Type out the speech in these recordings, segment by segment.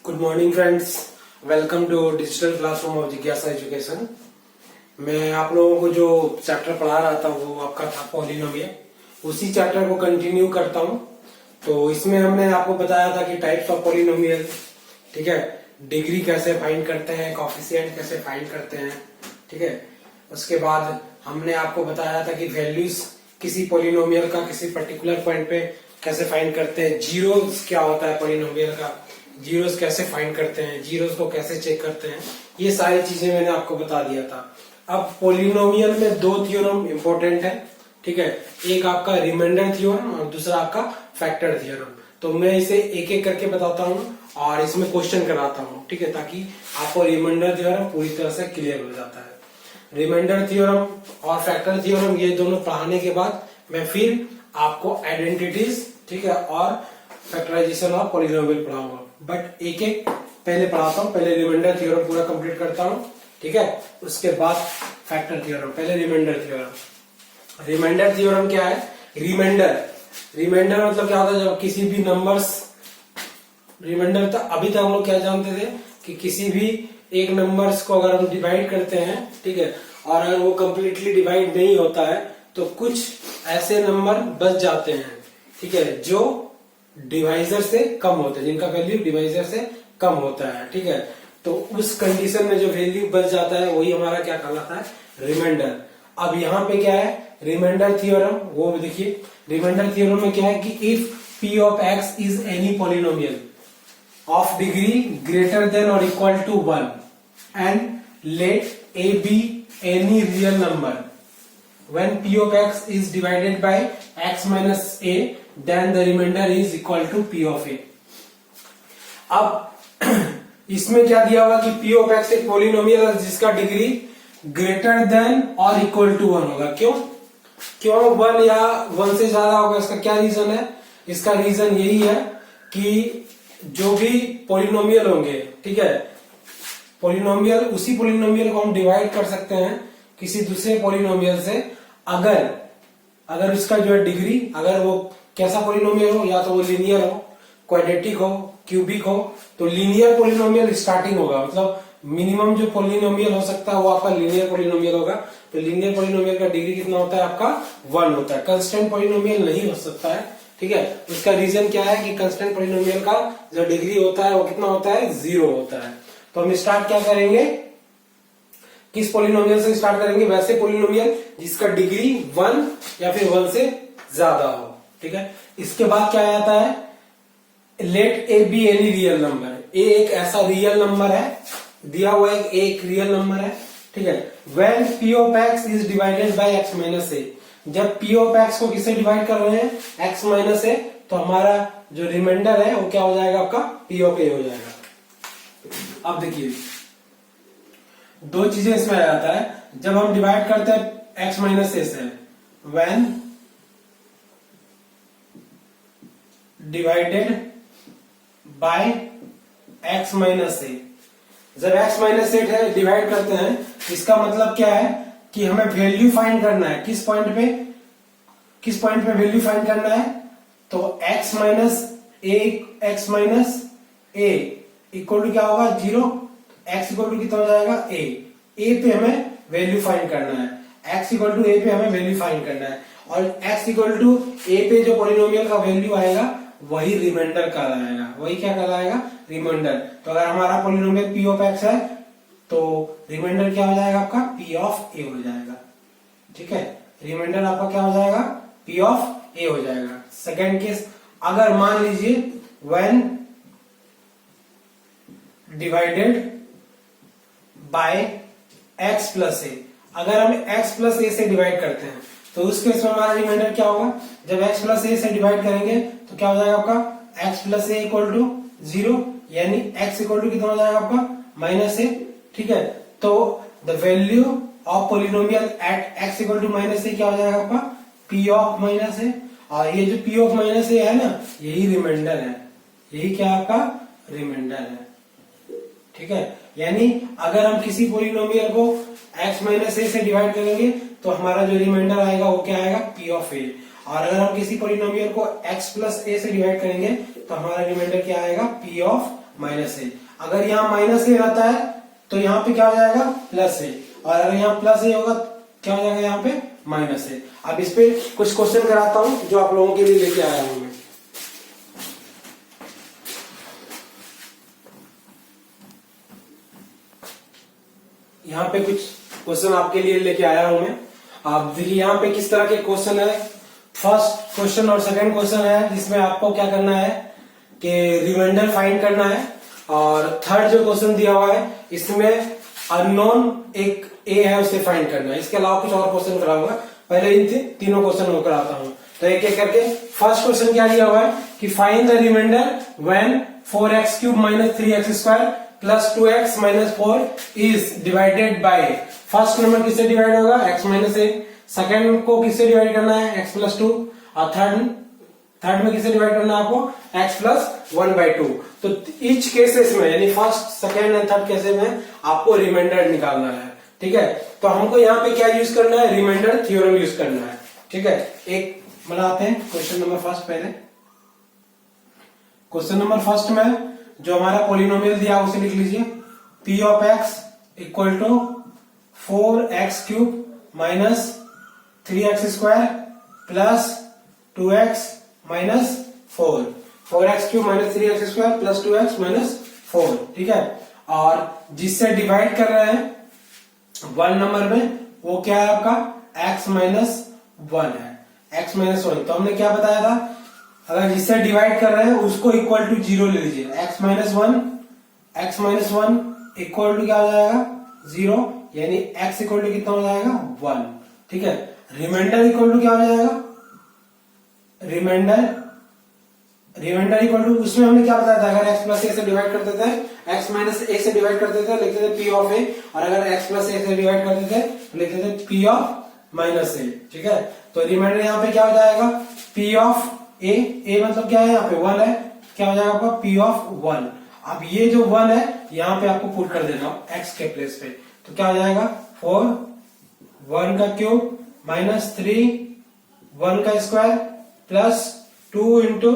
Good morning friends, welcome to digital classroom of जिज्ञासा education. मैं आप लोगों को जो चैप्टर पढ़ा रहा था वो आपका था पॉलिनोमियल, उसी चैप्टर को कंटिन्यू करता हूं। तो इसमें हमने आपको बताया था कि टाइप्स ऑफ पॉलिनोमियल, ठीक है, डिग्री कैसे फाइंड करते हैं, कोएफिशिएंट कैसे फाइंड करते हैं, ठीक है। उसके बाद हमने आपको बताया था कि वैल्यूज किसी पॉलिनोमियल का किसी पर्टिकुलर पॉइंट पे कैसे फाइंड करते हैं, जीरोस क्या होता है पॉलिनोमियल का, जीरोस कैसे फाइंड करते हैं, जीरोस को कैसे चेक करते हैं, ये सारी चीजें मैंने आपको बता दिया था। अब पॉलिनोमियल में दो थ्योरम इंपॉर्टेंट है, ठीक है, एक आपका रिमाइंडर थ्योरम और दूसरा आपका फैक्टर थ्योरम। तो मैं इसे एक एक करके बताता हूँ और इसमें क्वेश्चन कराता हूँ, ठीक है, ताकि आपको रिमाइंडर थ्योरम पूरी तरह से क्लियर हो जाता है। रिमाइंडर थ्योरम और फैक्टर थ्योरम ये दोनों पढ़ाने के बाद मैं फिर आपको आइडेंटिटीज, ठीक है, और फैक्टराइजेशन ऑफ पॉलिनोमियल पढ़ाऊंगा। बट एक एक पहले पढ़ाता हूँ, पहले रिमाइंडर थ्योरम पूरा कंप्लीट करता हूँ, ठीक है, उसके बाद फैक्टर थ्योरम। पहले रिमाइंडर थ्योरम। रिमाइंडर थ्योरम क्या है? रिमाइंडर मतलब क्या होता है, जब किसी भी नंबर्स, रिमाइंडर तो अभी तक हम लोग क्या जानते थे कि किसी भी एक नंबर्स को अगर हम डिवाइड करते हैं, ठीक है, और अगर वो कंप्लीटली डिवाइड नहीं होता है तो कुछ ऐसे नंबर बच जाते हैं, ठीक है, जो डिवाइजर से कम होते हैं, जिनका वैल्यू डिवाइजर से कम होता है, ठीक है। तो उस कंडीशन में जो वैल्यू बच जाता है वही हमारा क्या कहलाता है? रिमाइंडर। अब यहाँ पे क्या है रिमाइंडर थ्योरम, वो देखिए रिमाइंडर थ्योरम में क्या है कि if p of x is any polynomial of degree greater than or equal to 1 and let a be any real number, when p of x is divided by x minus a then the remainder is equal to p of a। अब इसमें क्या दिया हुआ कि p of x एक polynomial है जिसका degree greater than और इक्वल टू 1 होगा। क्यों 1 या 1 से ज्यादा होगा? इसका क्या रीजन है? इसका रीजन यही है कि जो भी पॉलिनोमियल होंगे, ठीक है, पॉलिनोमियल, उसी पॉलिनोमियल को हम डिवाइड कर सकते हैं किसी दूसरे पॉलिनोमियल से अगर उसका जो है डिग्री, अगर वो कैसा पॉलिनोमियल हो, या तो वो लीनियर हो, क्वाड्रेटिक हो, क्यूबिक हो। तो लीनियर पॉलिनोमियल स्टार्टिंग होगा, मतलब मिनिमम जो पॉलिनोमियल हो सकता है वो आपका लीनियर पॉलिनोमियल होगा। तो लीनियर पॉलिनोमियल का डिग्री कितना होता है? आपका 1 होता है। कांस्टेंट पॉलिनोमियल नहीं हो सकता है, ठीक है। उसका रीजन क्या है कि कांस्टेंट पॉलिनोमियल का जो डिग्री होता है वो कितना होता है? 0 होता है। तो हम स्टार्ट क्या करेंगे, किस पॉलिनोमियल से स्टार्ट करेंगे? वैसे पॉलिनोमियल जिसका डिग्री 1 या फिर 1 से ज्यादा हो, ठीक है। इसके बाद क्या आता है? Let a be any real number. A एक ऐसा रियल नंबर है, दिया हुआ एक रियल नंबर है, ठीक है। When p of x is divided by x minus a, जब p ऑफ x को किससे डिवाइड कर रहे हैं? x माइनस ए, तो हमारा जो रिमाइंडर है वो क्या हो जाएगा? आपका p ऑफ a हो जाएगा। अब देखिए दो चीजें इसमें आ जाता है, जब हम डिवाइड करते हैं x माइनस ए से, when divided by x minus a, जब x माइनस ए है डिवाइड करते हैं, इसका मतलब क्या है कि हमें वैल्यू फाइंड करना है। किस पॉइंट पे वैल्यू फाइंड करना है? तो x minus A equal to क्या होगा? 0। x इक्वल टू कितना हो जाएगा? a पे हमें वैल्यू फाइंड करना है, x इक्वल टू a पे हमें वैल्यू फाइंड करना है, और x इक्वल टू a पे जो पॉलिनोमियल का वैल्यू आएगा वही रिमाइंडर कहलाएगा। वही क्या कहलाएगा? रिमाइंडर। तो अगर हमारा पॉलिनोमियल p ऑफ x है तो रिमाइंडर क्या हो जाएगा? आपका p ऑफ a हो जाएगा, ठीक है। रिमाइंडर आपका क्या हो जाएगा? p ऑफ a हो जाएगा। सेकेंड केस, अगर मान लीजिए when divided by x plus a, अगर हम x प्लस ए से डिवाइड करते हैं तो उस केस में हमारा रिमाइंडर क्या होगा? जब x प्लस ए से डिवाइड करेंगे तो क्या हो जाएगा आपका? x plus A equal to 0, यानी x इक्वल टू कितना हो जाएगा आपका? माइनस ए, ठीक है। तो the value of polynomial at x equal to minus a क्या हो जाएगा आपका? p of minus a. और ये जो p ऑफ माइनस ए है ना, यही रिमाइंडर है, यही क्या आपका? रिमाइंडर है, ठीक है। यानी अगर हम किसी पॉलिनोमियल को x माइनस ए से डिवाइड करेंगे तो हमारा जो रिमाइंडर आएगा वो क्या आएगा? p of a। और अगर हम किसी पॉलिनोमियल को x प्लस ए से डिवाइड करेंगे तो हमारा रिमाइंडर क्या आएगा? p ऑफ माइनस ए। अगर यहाँ माइनस ए रहता है तो यहाँ पे क्या हो जाएगा प्लस ए, और अगर यहाँ प्लस ए होगा क्या हो जाएगा यहाँ पे माइनस ए। अब इस पे कुछ क्वेश्चन कराता हूं जो आप लोगों के लिए लेके आया हूं मैं। यहाँ पे कुछ क्वेश्चन आपके लिए लेके आया हूं मैं। आप देखिए यहाँ पे किस तरह के क्वेश्चन है। फर्स्ट क्वेश्चन और सेकंड क्वेश्चन है जिसमें आपको क्या करना है कि रिमाइंडर फाइंड करना है, और थर्ड जो क्वेश्चन दिया हुआ है इसमें अननोन एक ए है उसे फाइंड करना है। इसके अलावा कुछ और क्वेश्चन कराऊंगा, पहले इन तीनों क्वेश्चन को कराता हूं। तो एक एक करके फर्स्ट क्वेश्चन क्या दिया हुआ है कि find the remainder when 4x³ minus 3x² plus 2x minus 4 is divided by. First number किससे डिवाइड होगा x माइनस ए, सेकेंड को किससे डिवाइड करना है x प्लस 2, और थर्ड में किससे डिवाइड करना है आपको x प्लस 1/2। तो ईच केसेस में यानी first second and third cases में आपको रिमाइंडर निकालना है। ठीक है, तो हमको यहाँ पे क्या यूज करना है, रिमाइंडर थ्योरम यूज करना है। ठीक है, एक बनाते हैं क्वेश्चन नंबर फर्स्ट। पहले क्वेश्चन नंबर फर्स्ट में जो हमारा पोलिनोमियल दिया उसे लिख लीजिए। p of x equal to 4x³ minus 3x² plus 2x minus 4। 4x³ minus 3x² plus 2x minus 4। ठीक है, और जिससे डिवाइड कर रहे हैं 1 नंबर में वो क्या है आपका x माइनस 1 है। x माइनस 1 तो हमने क्या बताया था, अगर जिससे डिवाइड कर रहे हैं उसको इक्वल टू 0 ले लीजिए। x माइनस 1 इक्वल टू क्या हो जाएगा 0, यानी x इक्वल टू कितना हो जाएगा 1। ठीक है, रिमाइंडर इक्वल टू क्या हो जाएगा, रिमाइंडर इक्वल टू उसमें हमने क्या बताया था, अगर x प्लस ए से डिवाइड करते थे x माइनस ए से डिवाइड करते थे लिखते थे p ऑफ ए, और अगर x प्लस ए से डिवाइड करते थे लिखते थे p ऑफ माइनस ए। ठीक है, तो रिमाइंडर यहाँ पे क्या हो जाएगा p ऑफ ए मतलब क्या है यहाँ पे 1 है, क्या हो जाएगा आपका p ऑफ 1। अब ये जो 1 है यहाँ पे आपको पुट कर देना x के प्लेस पे, तो क्या हो जाएगा 4 1 का क्यूब माइनस 3 1 का स्क्वायर प्लस 2 इंटू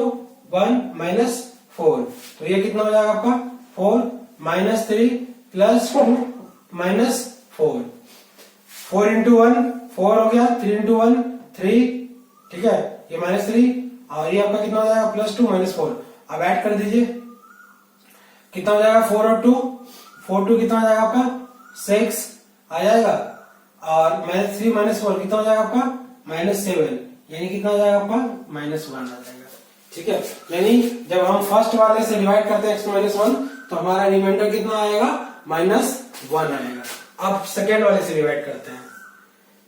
1 माइनस 4। तो ये कितना हो जाएगा आपका 4 माइनस 3 प्लस 2 माइनस 4। 4 इंटू 1 4 हो गया, 3 इंटू 1 3। ठीक है, ये माइनस 3 और ये आपका कितना हो जाएगा प्लस 2 माइनस 4। अब ऐड कर दीजिए, कितना हो जाएगा 4 और 2 4 2 कितना हो जाएगा आपका 6 आ जाएगा, और माइनस 3 माइनस 4 कितना हो जाएगा आपका माइनस 7, यानी कितना हो जाएगा आपका माइनस 1 आ जाएगा। ठीक है, यानी जब हम फर्स्ट वाले से डिवाइड करते हैं x माइनस 1 तो हमारा रिमाइंडर कितना आएगा माइनस 1 आएगा। अब सेकेंड वाले से डिवाइड करते हैं।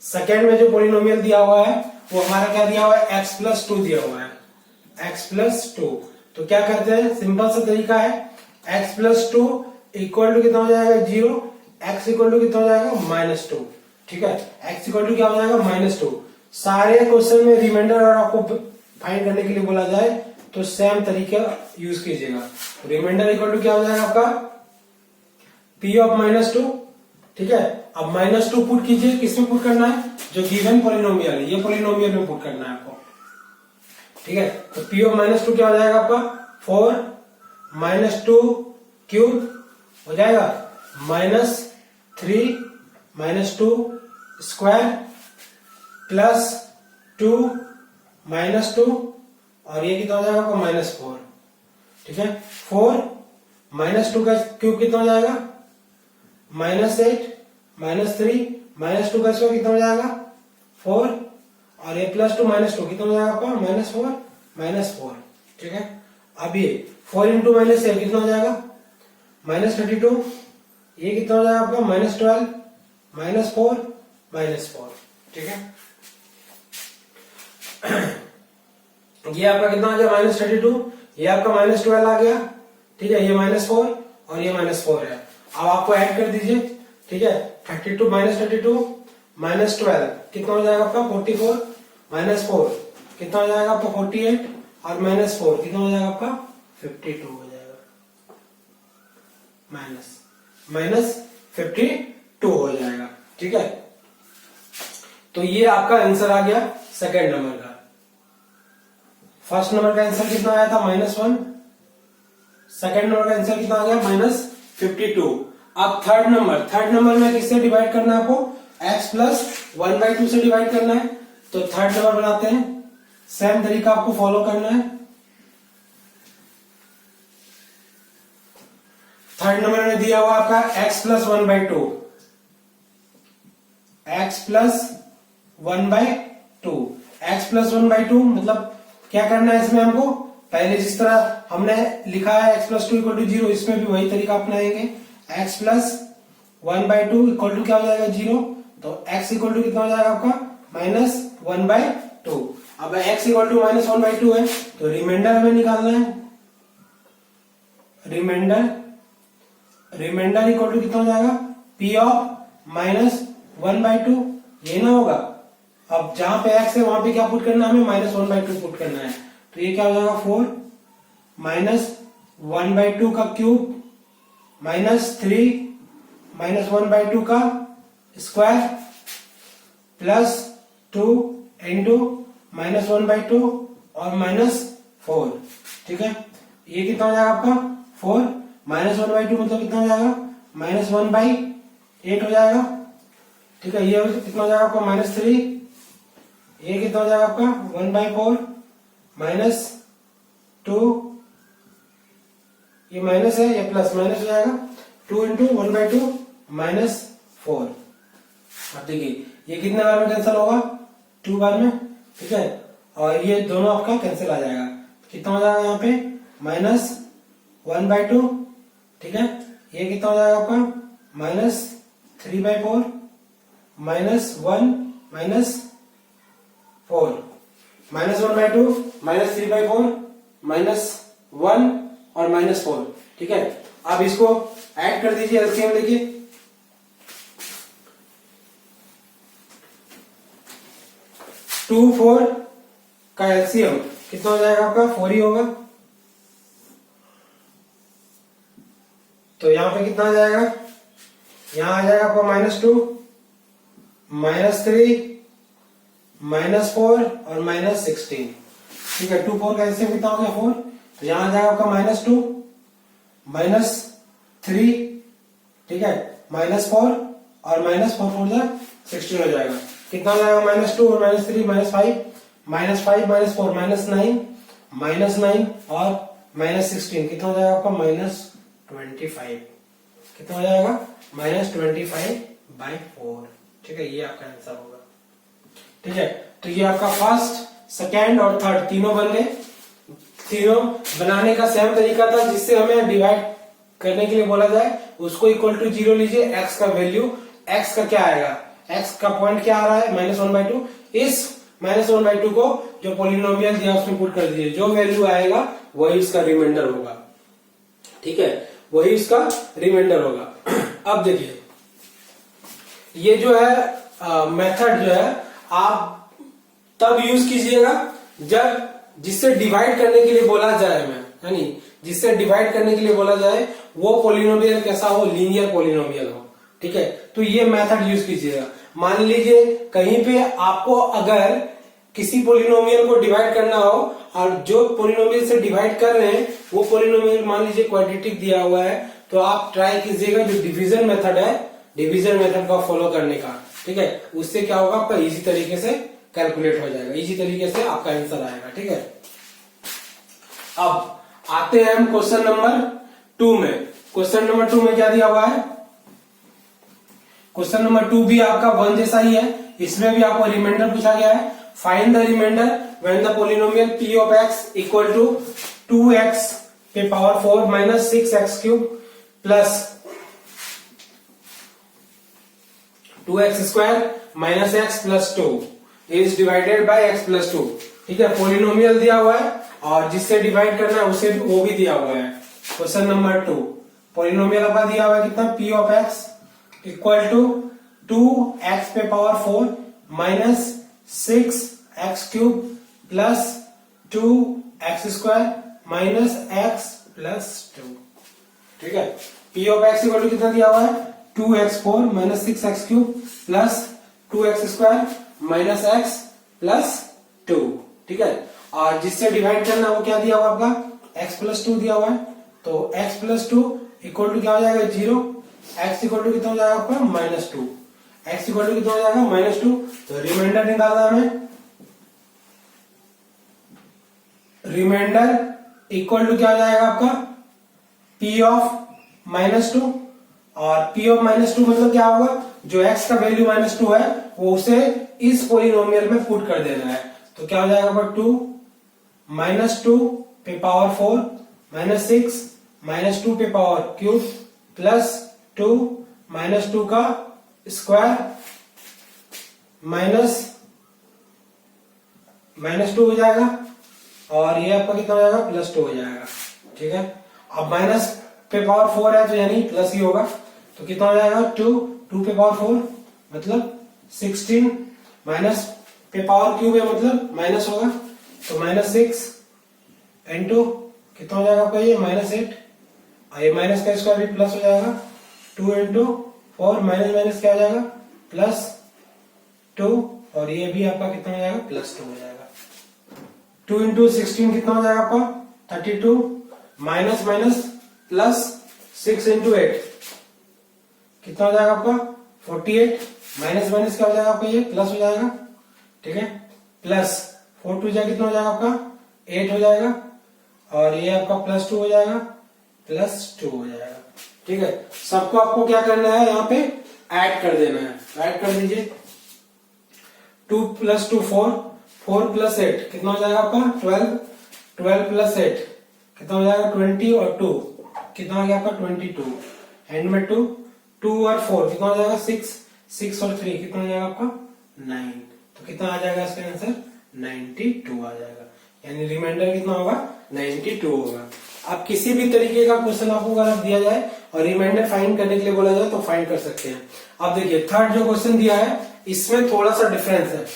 सेकेंड में जो पोलिनोमियल दिया हुआ है वो हमारा क्या दिया हुआ है x प्लस 2 दिया हुआ है, x प्लस 2। तो क्या करते हैं, सिंपल सा तरीका है, x प्लस 2 इक्वल टू कितना हो जाएगा 0, x इक्वल टू कितना हो जाएगा माइनस 2। ठीक है, x इक्वल टू क्या हो जाएगा माइनस 2। सारे क्वेश्चन में रिमाइंडर और आपको फाइंड करने के लिए बोला जाए तो सेम तरीका यूज कीजिएगा। रिमाइंडर इक्वल टू क्या हो जाएगा आपका p ऑफ माइनस 2। ठीक है, अब माइनस 2 पुट कीजिए, किसमें पुट करना है, जो गिवन पोलिनोमियल है ये पोलिनोमियल में पुट करना है आपको। ठीक है, तो p ऑफ माइनस 2 क्या हो जाएगा आपका 4 माइनस 2 क्यूब हो जाएगा minus 3 minus 2 square plus 2 minus 2, और ये कितना हो जाएगा आपका माइनस 4। ठीक है, 4 माइनस 2 का क्यूब कितना हो जाएगा माइनस 8 माइनस 3 माइनस 2 का स्क्वायर कितना हो जाएगा 4, और ये प्लस 2 माइनस 2 कितना हो जाएगा आपका माइनस 4 माइनस 4। ठीक है, अब ये 4 इंटू माइनस 8 कितना हो जाएगा माइनस 32, ये कितना हो जाएगा आपका माइनस 12 माइनस 4 माइनस 4। ठीक है, ये आपका कितना आ गया माइनस 32, ये आपका माइनस 12 आ गया। ठीक है, ये माइनस 4 और ये माइनस 4 है। अब आपको ऐड कर दीजिए। ठीक है, 32 माइनस 32 माइनस 12 कितना हो जाएगा आपका 44 माइनस 4 कितना हो जाएगा आपका 48, और माइनस 4 कितना हो जाएगा आपका 52 हो जाएगा, माइनस 52 हो जाएगा। ठीक है, तो ये आपका आंसर आ गया सेकेंड नंबर का। फर्स्ट नंबर का आंसर कितना आया था -1, सेकंड नंबर का आंसर कितना आ गया -52। अब थर्ड नंबर में किससे डिवाइड करना है आपको, x प्लस 1/2 से डिवाइड करना है। तो थर्ड नंबर बनाते हैं, सेम तरीका आपको फॉलो करना है। थर्ड नंबर में दिया हुआ आपका x plus 1/2, x plus 1/2, x plus 1/2 मतलब क्या करना है इसमें हमको, पहले जिस तरह हमने लिखा है x प्लस 2 इक्वल टू 0, इसमें भी वही तरीका अपनाएंगे। x प्लस 1/2 इक्वल टू क्या हो जाएगा 0, तो x इक्वल टू कितना हो जाएगा आपका -1/2। अब x इक्वल टू -1/2 है तो रिमाइंडर हमें निकालना है। रिमाइंडर इक्वल टू कितना हो जाएगा, p ऑफ -1/2, ये ना होगा। अब जहां पे x है वहां पे क्या पुट करना है, हमें -1/2 पुट करना है। तो ये क्या हो जाएगा 4 -1/2 का क्यूब -3 -1/2 का स्क्वायर प्लस 2 इंटू -1/2 और -4। ठीक है, ये कितना हो जाएगा आपका 4 -1/2 मतलब कितना हो जाएगा -1/8 हो जाएगा। ठीक है, ये कितना हो जाएगा आपका -3, ये कितना हो जाएगा आपका 1/4 -2, ये माइनस है, ये प्लस माइनस हो जाएगा 2 इंटू 1/2 -4। अब देखिए ये कितने बार में कैंसिल होगा, 2 बार में। ठीक है, और ये दोनों आपका कैंसिल आ जाएगा। कितना हो जाएगा यहाँ पे -1/2। ठीक है, ये कितना हो जाएगा आपका -3/4 -1 -4 -1/2 -3/4 -1 और -4। ठीक है, अब इसको ऐड कर दीजिए एलसीएम लेके। टू 4 का एलसीएम कितना हो जाएगा आपका 4 ही होगा। तो यहां पे कितना आ जाएगा, यहां आ जाएगा आपका -2 -3 -4 और -16। ठीक है, 2 4 का एलसीएम कितना हो गया 4। तो यहां आ जाएगा आपका -2 -3, ठीक है, -4 और -4 4 जा 16 हो जाएगा। कितना हो जाएगा -2 और -3 -5 -5 -4 -9 और -16 कितना हो जाएगा आपका -25। कितना हो जाएगा -25/4। ठीक है, ये आपका आंसर होगा। ठीक है, तो ये आपका फर्स्ट सेकेंड और थर्ड तीनों बन गए। तीनों बनाने का सेम तरीका था, जिससे हमें डिवाइड करने के लिए बोला जाए उसको इक्वल टू 0 लीजिए। x का वैल्यू, x का क्या आएगा, x का पॉइंट क्या आ रहा है -1/2। इस -1/2 को जो पॉलिनोमियल दिया उसमें पुट कर दीजिए, जो वैल्यू आएगा वही इसका रिमाइंडर होगा। ठीक है, वही इसका रिमाइंडर होगा। अब देखिए ये जो है मेथड जो है आप तब यूज कीजिएगा जब जिससे डिवाइड करने के लिए बोला जाए, यानी जिससे डिवाइड करने के लिए बोला जाए वो पॉलिनोमियल कैसा हो, लीनियर पॉलिनोमियल हो। ठीक है, तो ये मेथड यूज कीजिएगा। मान लीजिए कहीं पे आपको अगर किसी पॉलिनोमियल को डिवाइड करना हो और जो पॉलिनोमियल से डिवाइड कर रहे हैं वो पॉलिनोमियल मान लीजिए क्वाड्रेटिक दिया हुआ है, तो आप ट्राई कीजिएगा जो डिवीजन मेथड है, डिवीजन मेथड का फॉलो करने का। ठीक है, उससे क्या होगा आपका इजी तरीके से कैलकुलेट हो जाएगा, इजी तरीके से आपका आंसर आएगा। ठीक है, अब आते हैं हम क्वेश्चन नंबर 2 में। क्वेश्चन नंबर 2 में क्या दिया हुआ है, क्वेश्चन नंबर 2 भी आपका 1 जैसा ही है। इसमें भी आपको रिमाइंडर पूछा गया है। Find the remainder when the polynomial p of x equal to 2x पे power 4 minus 6x cube plus 2x square minus x plus 2 is divided by x plus 2। ठीक है, पॉलिनोमियल दिया हुआ है और जिससे डिवाइड करना है उसे वो भी दिया हुआ है। क्वेश्चन नंबर 2 पॉलिनोमियल आपका दिया हुआ है कितना, p of x equal to 2x पे power 4 minus 6x cube plus 2x square minus x plus 2। ठीक है, p of x equal to कितना दिया हुआ है 2x4 minus 6x cube plus 2x square minus x plus 2। ठीक है, और जिससे डिवाइड करना वो क्या दिया हुआ आपका x प्लस 2 दिया हुआ है। तो x प्लस 2 इक्वल टू क्या हो जाएगा 0, x इक्वल टू कितना हो जाएगा आपका -2, x इक्वल टू कितना हो जाएगा -2। तो रिमाइंडर निकालना है हमें, रिमाइंडर इक्वल टू क्या हो जाएगा आपका p ऑफ -2, और p ऑफ -2 मतलब क्या होगा, जो x का वैल्यू -2 है वो उसे इस पोलिनोमियल में पुट कर देना है। तो क्या हो जाएगा आपका 2 -2 पे पावर 4 -6 -2 पे पावर क्यूब प्लस 2 -2 का स्क्वायर -2 हो जाएगा, और ये आपका कितना हो जाएगा +2 हो जाएगा। ठीक है, अब माइनस पे पावर 4 है तो यानी प्लस ही होगा, तो कितना हो जाएगा 2 पे पावर 4 मतलब 16, माइनस पे पावर क्यूब है मतलब माइनस होगा, तो -6 इंटू कितना हो जाएगा आपका ये -8, और ये माइनस का स्क्वायर भी प्लस हो जाएगा, 2 इंटू 4 माइनस क्या हो जाएगा +2, और ये भी आपका कितना हो जाएगा +2 हो जाएगा। 2 इंटू 16 कितना हो जाएगा आपका 32, माइनस प्लस 6 इंटू 8 कितना हो जाएगा आपका 48, माइनस क्या हो जाएगा आपका ये प्लस हो जाएगा। ठीक है, प्लस 4 2 कितना हो जाएगा आपका 8 हो जाएगा, और ये आपका +2 हो जाएगा, +2 हो जाएगा। ठीक है, सबको आपको क्या करना है यहाँ पे ऐड कर देना है, तो ऐड कर दीजिए। 2 + 2 4, 4 + 8 कितना हो जाएगा आपका 12, 12 + 8 कितना हो जाएगा 20, और 2 कितना हो गया आपका 22, एंड में 2 और 4 कितना हो जाएगा 6 और 3 कितना हो जाएगा आपका 9, तो कितना आ जाएगा इसका आंसर 92 आ जाएगा, यानी रिमाइंडर कितना होगा 92 होगा। आप किसी भी तरीके का क्वेश्चन आपको अगर दिया जाए और रिमाइंडर फाइंड करने के लिए बोला जाए तो फाइंड कर सकते हैं। अब देखिए थर्ड जो क्वेश्चन दिया है इसमें थोड़ा सा डिफरेंस है,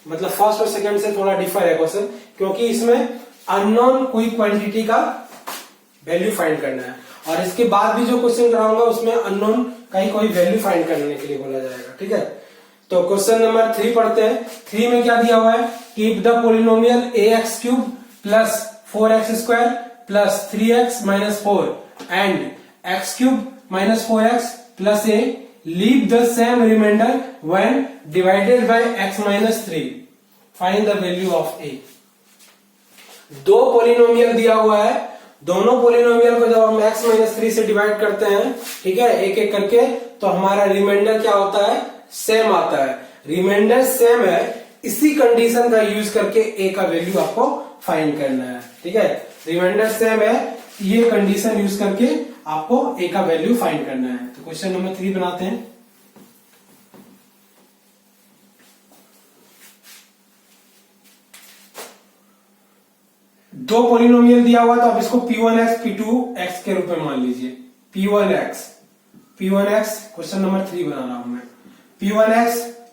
मतलब फर्स्ट और सेकंड से थोड़ा डिफर है क्वेश्चन, क्योंकि इसमें अननोन कोई क्वांटिटी का वैल्यू फाइंड करना है, और इसके बाद भी जो क्वेश्चन कराऊंगा उसमें अननोन का ही कोई वैल्यू फाइंड करने के लिए बोला जाएगा। ठीक है, तो क्वेश्चन नंबर 3 पढ़ते हैं। 3 में क्या दिया हुआ है कि if the polynomial ax³ plus 4x² plus 3x - 4 and x³ - 4x plus a leave the same remainder when divided by x - 3, find the value of a। दो पोलिनोमियल दिया हुआ है, दोनों पोलिनोमियल को जब हम x - 3 से डिवाइड करते हैं, ठीक है, एक एक करके, तो हमारा रिमाइंडर क्या होता है सेम आता है। रिमाइंडर सेम है, इसी कंडीशन का यूज करके a का वैल्यू आपको फाइंड करना है। ठीक है, रिमाइंडर सेम है, ये कंडीशन यूज करके आपको a का वैल्यू फाइंड करना है। तो क्वेश्चन नंबर 3 बनाते हैं। दो पोलिनोमियल दिया हुआ, तो आप इसको p1x p2x के रूप में मान लीजिए। p1x क्वेश्चन नंबर 3 बना रहा हूं मैं। p1x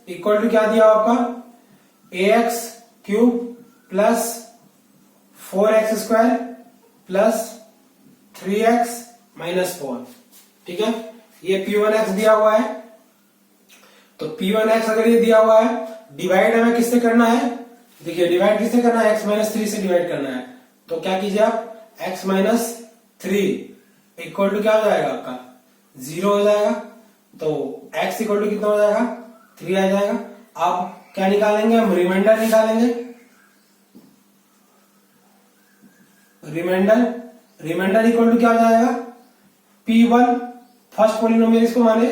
इक्वल टू क्या दिया आपका ax³ plus 4x² plus 3x - 4। ठीक है, ये p1x दिया हुआ है, तो p1x अगर ये दिया हुआ है, डिवाइड हमें किससे करना है, देखिए डिवाइड किससे करना है x - 3 से डिवाइड करना है। तो क्या कीजिए आप x - 3 इक्वल टू क्या हो जाएगा आपका 0 हो जाएगा, तो x इक्वल टू कितना हो जाएगा 3 आ जाएगा। अब क्या निकालेंगे हम, रिमाइंडर निकालेंगे। रिमाइंडर इक्वल टू क्या हो जाएगा p1, फर्स्ट पोलिनोमियल इसको माने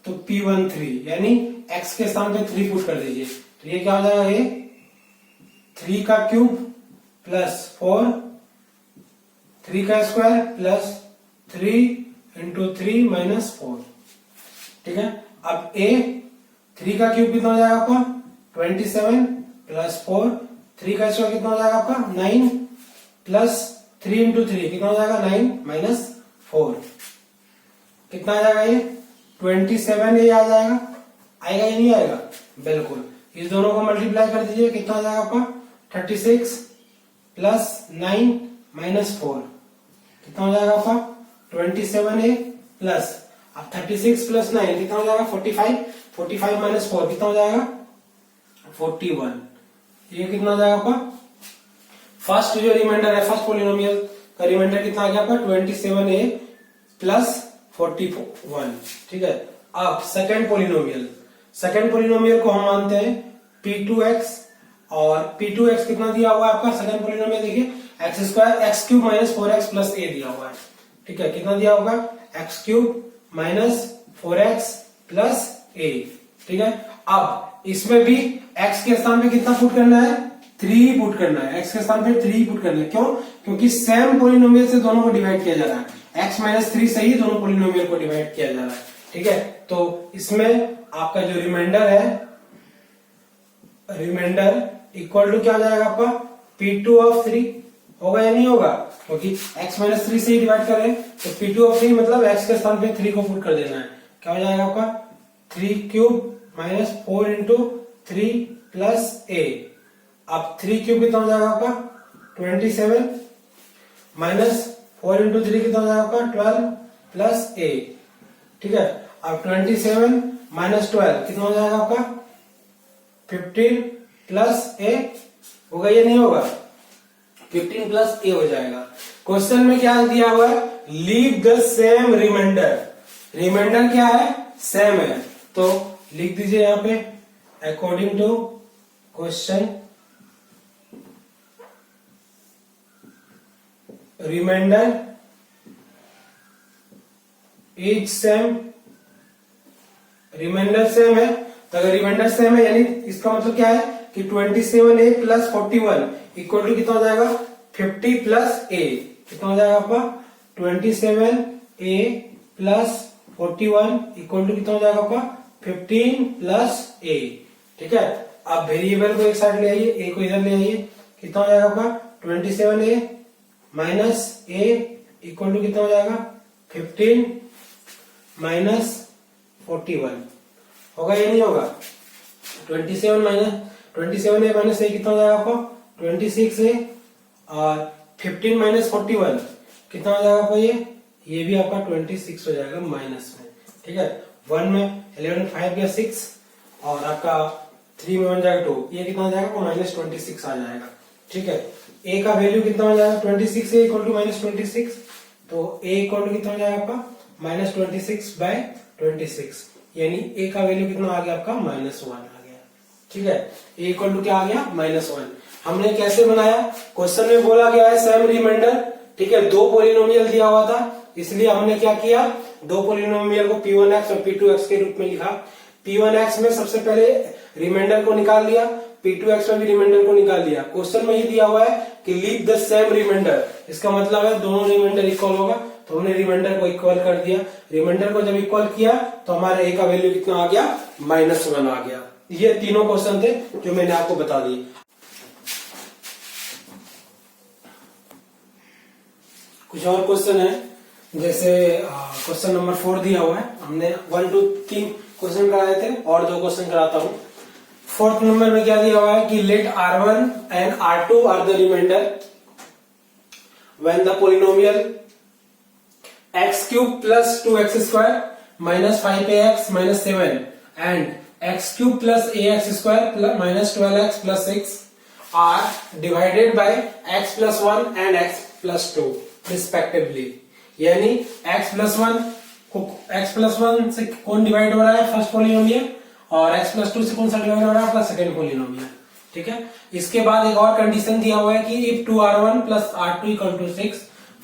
तो p13, यानी x के स्थान पे 3 पुट कर दीजिए, तो ये क्या हो जाएगा, ये 3 का क्यूब प्लस 4, 3 का स्क्वायर प्लस 3 इंटू 3 - 4। ठीक है, अब a 3 का क्यूब कितना हो जाएगा आपका 27 प्लस 4, 3 का स्क्वायर कितना हो जाएगा आपका 9 प्लस 3 इंटू 3 कितना हो जाएगा 9 - 4, कितना आ जाएगा ये 27 ये आ जाएगा, आएगा या नहीं आएगा, बिल्कुल। इस दोनों को मल्टीप्लाई कर दीजिए, कितना आ जाएगा आपका 36 प्लस 9 - 4 कितना हो जाएगा आपका 27a प्लस, अब 36 प्लस 9 कितना हो जाएगा 45, 45 - 4 कितना हो जाएगा 41। ये कितना हो जाएगा आपका फर्स्ट जो रिमाइंडर है, फर्स्ट पोलिनोमियल का रिमाइंडर कितना आ गया आपका 27a प्लस 41। ठीक है, अब सेकेंड पोलिनोमियल को हम मानते हैं p2x, और p2x कितना दिया हुआ है आपका सेकेंड पोलिनोमियल, देखिए x square x cube minus 4x plus a दिया हुआ है। ठीक है, कितना दिया होगा x cube minus 4x plus a। ठीक है, अब इसमें भी x के स्थान पे कितना पुट करना है 3 पुट करना है, x के स्थान पे 3 पुट करना है। क्यों? क्योंकि सेम पोलिनोमियल से दोनों को डिवाइड किया जा रहा है, x माइनस 3 से ही दोनों पोलिनोमियल को डिवाइड किया जा रहा है। ठीक है, तो इसमें आपका जो रिमाइंडर है, रिमाइंडर इक्वल टू क्या हो जाएगा आपका p2 ऑफ 3 होगा या नहीं होगा, क्योंकि x माइनस 3 से ही डिवाइड कर रहे हैं, तो p2 ऑफ 3 मतलब x के स्थान पे 3 को पुट कर देना है। क्या हो जाएगा आपका 3 cube minus 4 into 3 plus a। अब 3 क्यूब कितना हो जाएगा आपका 27 माइनस 4 इंटू 3 कितना हो जाएगा आपका 12 प्लस a। ठीक है, अब 27 माइनस 12 कितना हो जाएगा आपका 15 प्लस a होगा या नहीं होगा, 15 प्लस a हो जाएगा। क्वेश्चन में क्या दिया हुआ है, leave the same remainder, remainder क्या है सेम है, तो लिख दीजिए यहां पे according to question remainder is same, remainder same है, तो अगर रिमाइंडर सेम है यानी इसका मतलब क्या है कि 27a प्लस 41 इक्वल टू कितना हो जाएगा 50 प्लस a। कितना हो जाएगा आपका 27a प्लस 41 इक्वल टू कितना हो जाएगा आपका 15 प्लस a। ठीक है, अब वेरिएबल को एक साइड ले आइए, a को इधर ले आइए, कितना हो जाएगा आपका 27a minus a equal to कितना हो जाएगा 15 माइनस 41 होगा या नहीं होगा, 27 माइनस 27a माइनस a कितना हो जाएगा आपको 26a, और 15 माइनस 41 कितना हो जाएगा आपको ये भी आपका 26 हो जाएगा माइनस में। ठीक है, 1 में 11 5 या 6, और आपका 3 में 1 जाएगा 2, ये कितना हो जाएगा माइनस 26 आ जाएगा। ठीक है, a का वैल्यू कितना हो जाएगा 26 इक्वल टू माइनस 26, तो a इक्वल टू कितना हो जाएगा आपका माइनस 26 बाय 26, यानी a का वैल्यू कितना आ गया आपका -1 आ गया। ठीक है, a इक्वल टू क्या आ गया -1। हमने कैसे बनाया, क्वेश्चन में बोला गया है सेम रिमाइंडर। ठीक है, 2 पोलिनोमियल दिया हुआ था, इसलिए हमने क्या किया 2 पोलिनोमियल को p1x और p2x के रूप में लिखा। p1x में सबसे पहले रिमाइंडर को निकाल लिया, p2x में भी रिमाइंडर को निकाल लिया। क्वेश्चन में ये दिया हुआ है कि लीव द सेम रिमाइंडर, इसका मतलब है दोनों रिमाइंडर इक्वल होगा, तो हमने रिमाइंडर को इक्वल कर दिया। रिमाइंडर को जब इक्वल किया तो हमारे a का वैल्यू कितना आ गया -1 आ गया। ये तीनों क्वेश्चन थे जो मैंने आपको बता दिए। कुछ और क्वेश्चन है, जैसे क्वेश्चन नंबर 4 दिया हुआ है, हमने 1 2 3 क्वेश्चन कराए थे और 2 क्वेश्चन कराता हूं। 4th नंबर में क्या दिया हुआ है कि let R1 and R2 are the remainder when the polynomial x cube plus 2x square minus 5ax minus 7 and x cube plus ax square minus 12x plus 6 are divided by x plus 1 and x plus 2 respectively. यानी x plus 1 से कौन divide हो रहा है first polynomial, और x plus 2 से कौन सा डिवाइड हो रहा है आपका सेकंड पोलिनोमियल। ठीक है, इसके बाद एक और कंडीशन दिया हुआ है कि if 2r1 plus r2 equal to 6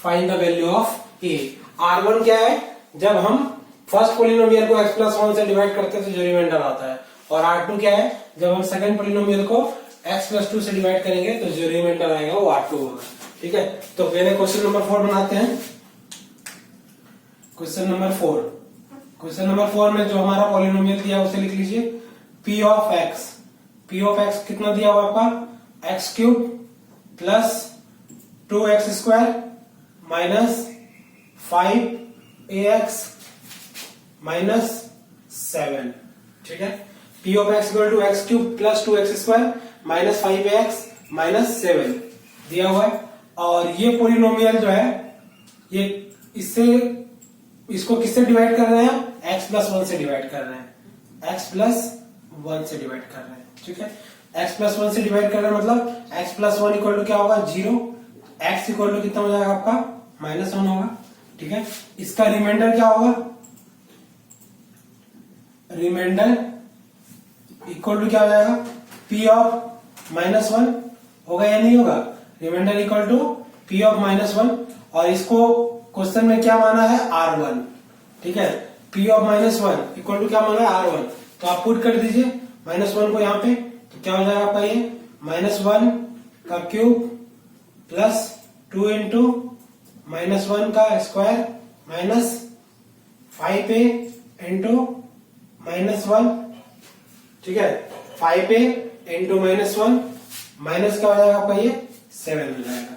find the value of a। r1 क्या है, जब हम फर्स्ट पोलिनोमियल को x प्लस 1 से डिवाइड करते हैं तो जो रिमाइंडर आता है, और r2 क्या है, जब हम सेकंड पोलिनोमियल को x प्लस 2 से डिवाइड करेंगे तो जो रिमाइंडर आएगा वो r2 होगा। ठीक है, तो पहले क्वेश्चन नंबर 4 बनाते हैं। क्वेश्चन नंबर 4 में जो हमारा पॉलिनोमियल दिया उसे लिख लीजिए p ऑफ x कितना दिया हुआ आपका x cube plus 2x square minus 5ax minus 7। ठीक है, p of x equal to x cube plus 2x square minus 5ax minus 7 दिया हुआ है। और ये पोलिनोमियल जो है ये इसको किससे डिवाइड कर रहे हैं, x प्लस 1 से डिवाइड कर रहे हैं, x प्लस 1 से डिवाइड कर रहे हैं। ठीक है, x प्लस 1 से डिवाइड कर रहे हैं मतलब x प्लस 1 इक्वल टू क्या होगा 0, x इक्वल टू कितना हो जाएगा आपका -1 होगा। ठीक है, इसका रिमाइंडर क्या होगा, रिमाइंडर इक्वल टू क्या हो जाएगा p ऑफ -1 होगा या नहीं होगा, remainder equal to p of -1। और इसको क्वेश्चन में क्या माना है r1। ठीक है, p ऑफ -1 इक्वल टू क्या माना है r1, तो आप पुट कर दीजिए -1 को यहाँ पे, तो क्या हो जाएगा आपका ये -1 का क्यूब प्लस 2 इंटू -1 का स्क्वायर माइनस 5a इंटू -1। ठीक है, 5a इंटू -1 माइनस क्या हो जाएगा आपका ये 7 हो जाएगा।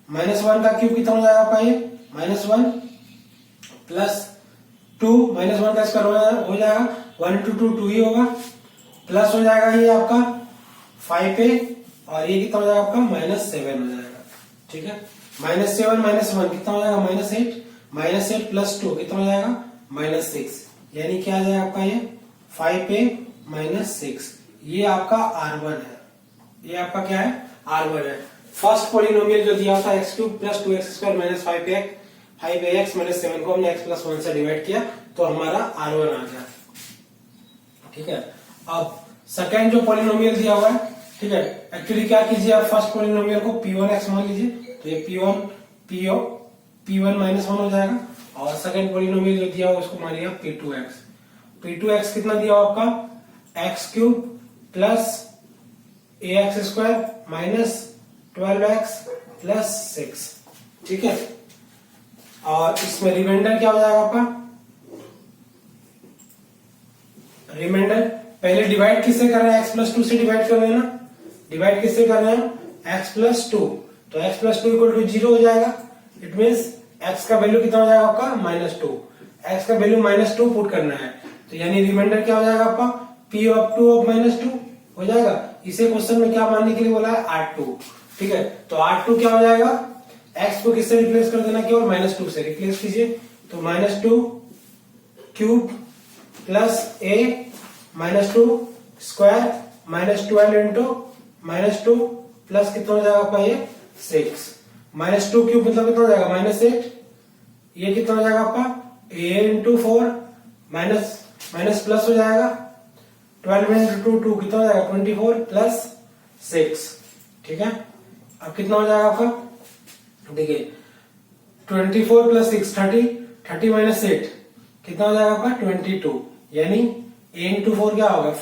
-1 का क्यूब कितना हो जाएगा आपका ये -1 प्लस 2 -1 का स्क्वायर हो जाएगा 1 इंटू 2 2 ही होगा, प्लस हो जाएगा ये आपका 5a और ये कितना हो जाएगा आपका -7 हो जाएगा। ठीक है, -7 -1 कितना हो जाएगा -8 प्लस 2 कितना हो जाएगा -6, यानी क्या आ जाएगा आपका ये 5a -6। ये आपका r1 है, ये आपका क्या है r1 है। फर्स्ट पॉलिनोमियल जो दिया था x³ plus 2x² minus 5ax minus 7 को हमने x+1 से डिवाइड किया तो हमारा r1 आ गया। ठीक है, अब सेकंड जो पॉलिनोमियल दिया हुआ है, ठीक है, एक्चुअली क्या कीजिए आप फर्स्ट पॉलिनोमियल को p1x मान लीजिए, तो ये p1 -1 हो जाएगा, और सेकंड पॉलिनोमियल जो दिया हुआ उसको मानिए आप p2x कितना दिया हुआ आपका x³ plus ax² minus 12x plus 6। ठीक है, और इसमें रिमाइंडर क्या हो जाएगा आपका, रिमाइंडर पहले डिवाइड किससे कर रहे हैं x+2 से डिवाइड कर रहे हैं ना, डिवाइड किससे कर रहे हैं x+2, तो x+2 इक्वल टू 0 हो जाएगा। इट मीन्स x का वैल्यू कितना हो जाएगा आपका -2, x का वैल्यू -2 पुट करना है, तो यानी रिमाइंडर क्या हो जाएगा आपका p ऑफ 2 ऑफ -2 हो जाएगा। इसे क्वेश्चन में क्या मानने के लिए बोला है r2। ठीक है, तो r2 क्या हो जाएगा, x को किससे रिप्लेस कर देना, केवल -2 से रिप्लेस कीजिए, तो -2 cube plus a -2 square minus 12 into -2 plus कितना हो जाएगा आपका ये 6, -2 क्यूब मतलब कितना हो जाएगा -8, ये कितना हो जाएगा आपका a इंटू 4 माइनस प्लस हो जाएगा 12 इंटू 2 कितना हो जाएगा 24 प्लस 6। ठीक है, अब कितना हो जाएगा आपका, देखिए 24 प्लस 6 30 माइनस 8 कितना हो जाएगा आपका 22, यानी a इंटू 4 क्या होगा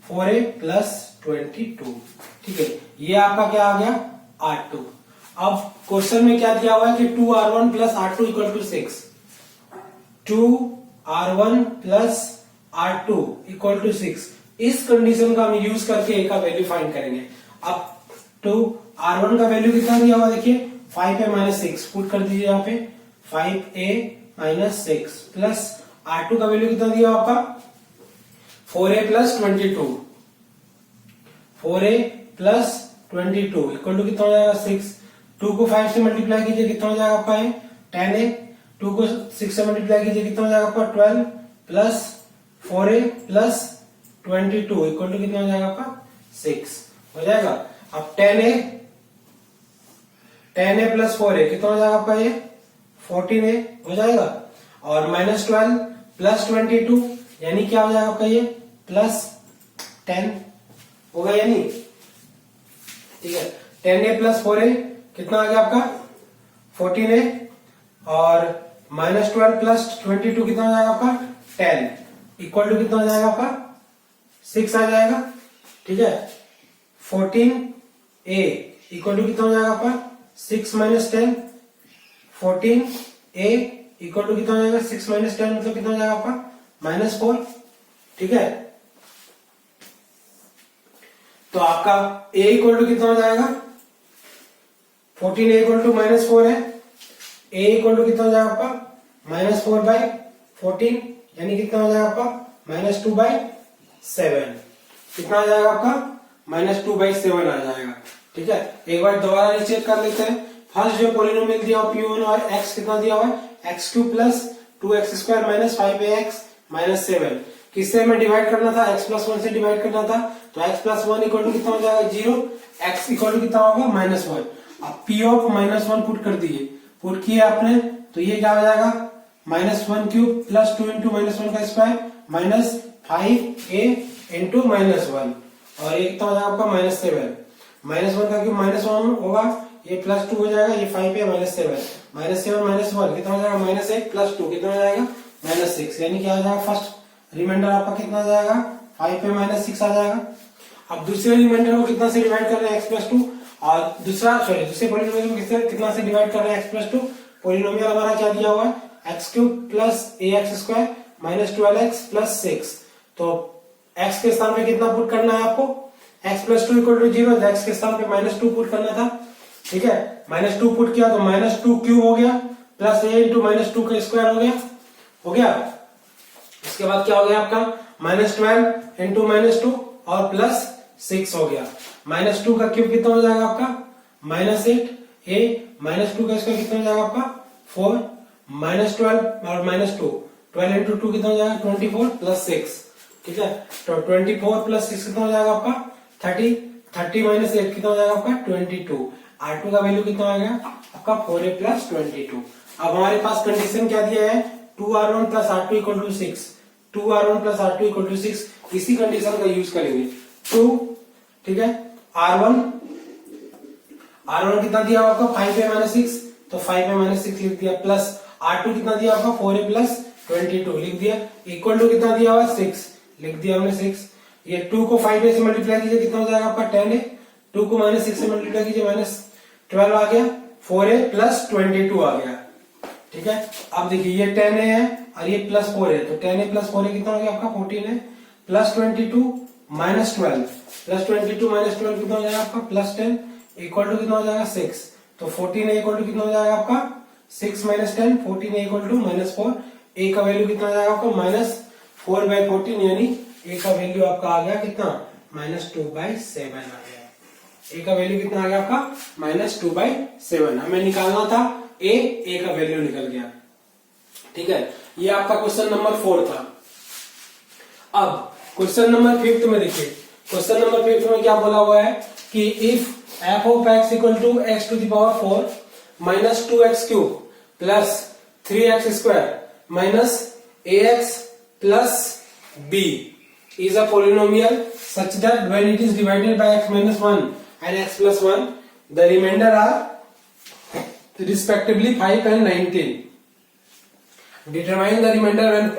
4a प्लस 22। ठीक है, ये आपका क्या आ गया r2। अब क्वेश्चन में क्या दिया हुआ है कि 2r1 plus r2 equal to 6, 2r1 plus r2 equal to 6, इस कंडीशन का हम यूज करके a का वैल्यू फाइंड करेंगे। अब r1 का वैल्यू कितना दिया हुआ देखिए 5a -6 पुट कर दीजिए यहाँ पे 5a -6 प्लस r2 का वैल्यू कितना दिया आपका 4a plus 22, 4a plus 22 equal to कितना हो जाएगा 6, 2 को 5 से मल्टीप्लाई कीजिए कितना हो जाएगा आपका 10a, 2 को 6 से मल्टीप्लाई कीजिए कितना हो जाएगा आपका 12 plus 4a plus 22 equal to कितना हो जाएगा आपका 6 हो जाएगा। अब 10a प्लस 4a कितना हो जाएगा आपका ये 14a हो जाएगा, और -12 प्लस 22 यानी क्या हो जाएगा आपका ये प्लस 10 होगा या नहीं। ठीक है, 10a प्लस 4a कितना आ गया आपका 14a, और -12 प्लस 22 कितना हो जाएगा आपका 10 इक्वल टू कितना हो जाएगा आपका 6 आ जाएगा। ठीक है, 14a इक्वल टू कितना हो जाएगा आपका 6 माइनस 10, 14a इक्वल टू कितना हो जाएगा 6 माइनस 10 मतलब कितना हो जाएगा आपका -4। ठीक है, तो आपका a इक्वल टू कितना हो जाएगा 14a इक्वल टू -4 है, a इक्वल टू कितना हो जाएगा आपका -4/14 यानी कितना हो जाएगा आपका -2/7, कितना आ जाएगा आपका -2/7 आ जाएगा। ठीक है, एक बार दोबारा रीचेक कर लेते हैं। फर्स्ट जो पॉलिनोमियल दिया हुआ p1 और x कितना दिया हुआ है x³ plus 2x² minus 5ax minus 7, किससे हमें डिवाइड करना था x+1 से डिवाइड करना था, तो x+1 इक्वल टू कितना हो जाएगा 0, x इक्वल टू कितना होगा -1। अब पी ऑफ -1 पुट कर दिए, पुट किए आपने, तो ये क्या हो जाएगा -1 क्यूब प्लस 2 इंटू -1 का स्क्वायर माइनस 5a इंटू -1 और ये कितना हो जाएगा आपका -7। -1 का क्यूब -1 होगा, ये +2 हो जाएगा, ये 5a -7 -7 -1 कितना हो जाएगा -8 प्लस 2 कितना हो जाएगा -6, यानी क्या हो जाएगा फर्स्ट रिमाइंडर आपका कितना आ जाएगा 5a -6 आ जाएगा। अब दूसरे रिमाइंडर को कितना से डिवाइड कर रहे हैं x+2 और दूसरे पॉलिनोमियल को कितना से डिवाइड कर रहे हैं x+2। पॉलिनोमियल हमारा क्या दिया हुआ है x³ plus ax² minus 12x plus 6। तो x के स्थान पे कितना पुट करना है आपको, x+2 = 0, तो x के स्थान पे -2 पुट करना था। ठीक है, -2 पुट किया तो -2 क्यूब हो गया प्लस a इंटू -2 का स्क्वायर हो गया। इसके बाद क्या हो गया आपका -12 इंटू -2 और प्लस 6 हो गया। -2 का क्यूब कितना हो जाएगा आपका -8, a -2 का स्क्वायर कितना हो जाएगा आपका 4, -12 और -2 12 इंटू 2 कितना हो जाएगा 24 प्लस 6। ठीक है, तो 24 प्लस 6 कितना हो जाएगा आपका 30, 30 माइनस 8 कितना हो जाएगा आपका 22। R2 का वैल्यू कितना आ गया आपका 4a प्लस 22। अब हमारे पास कंडीशन क्या दिया है 2R1 plus R2 = 6, 2R1 plus R2 = 6, इसी कंडीशन का यूज करेंगे 2। ठीक है, R1 कितना दिया आपका 5a - 6, तो 5a - 6 लिख दिया, प्लस R2 कितना दिया आपका 4a प्लस 22 लिख दिया, इक्वल टू कितना दिया हुआ 6 लिख दिया हमने 6। ये 2 को 5a से मल्टीप्लाई कीजिए कितना हो जाएगा आपका 10a, 2 को -6 से मल्टीप्लाई कीजिए -12 आ गया, 4a प्लस 22 आ गया। ठीक है, अब देखिए ये 10a है और ये प्लस 4a, तो 10a प्लस 4a कितना हो गया आपका 14a प्लस 22 -12 प्लस 22 -12 कितना हो जाएगा आपका +10 इक्वल टू कितना हो जाएगा 6। तो 14a इक्वल टू कितना हो जाएगा आपका 6 - 10, 14a इक्वल टू -4, a का वैल्यू कितना आ जाएगा आपका -4/14, यानी a का वैल्यू आपका आ गया कितना -2/7 आ गया। a का वैल्यू कितना आ गया आपका -2/7, हमें निकालना था a का वैल्यू निकल गया। ठीक है, ये आपका क्वेश्चन नंबर 4 था। अब क्वेश्चन नंबर 5 में देखिए, क्वेश्चन नंबर 5 में क्या बोला हुआ है कि if f of x = x⁴ minus 2x³ plus 3x² minus ax plus b is a polynomial such that when it is divided by x minus 1 and x plus 1 the remainder are respectively 5 and 19. Determine the remainder when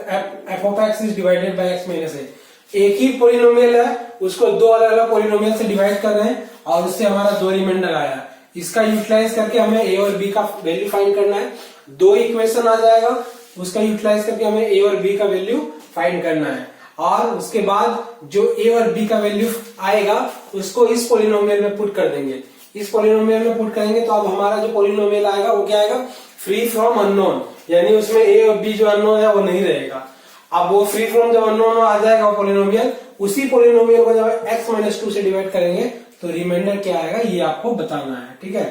f of x is divided by x minus a. एक ही polynomial है, उसको दो अलग अलग polynomial से divide कर रहे हैं और उससे हमारा दो रिमाइंडर आया। इसका यूटिलाइज करके हमें a और b का वैल्यू फाइंड करना है। दो इक्वेशन आ जाएगा, उसका यूटिलाइज करके हमें a और b का वैल्यू फाइंड करना है और उसके बाद जो a और b का वैल्यू आएगा उसको इस पोलिनोमियल में पुट कर देंगे। इस पोलिनोमियल में पुट करेंगे तो अब हमारा जो पोलिनोमियल आएगा वो क्या आएगा फ्री फ्रॉम अननोन, यानी उसमें a और b जो अननोन है वो नहीं रहेगा। अब वो फ्री फ्रॉम जब अननोन आ जाएगा वो पोलिनोमियल, उसी पोलिनोमियल को जब x - 2 से डिवाइड करेंगे तो रिमाइंडर क्या आएगा ये आपको बताना है। ठीक है,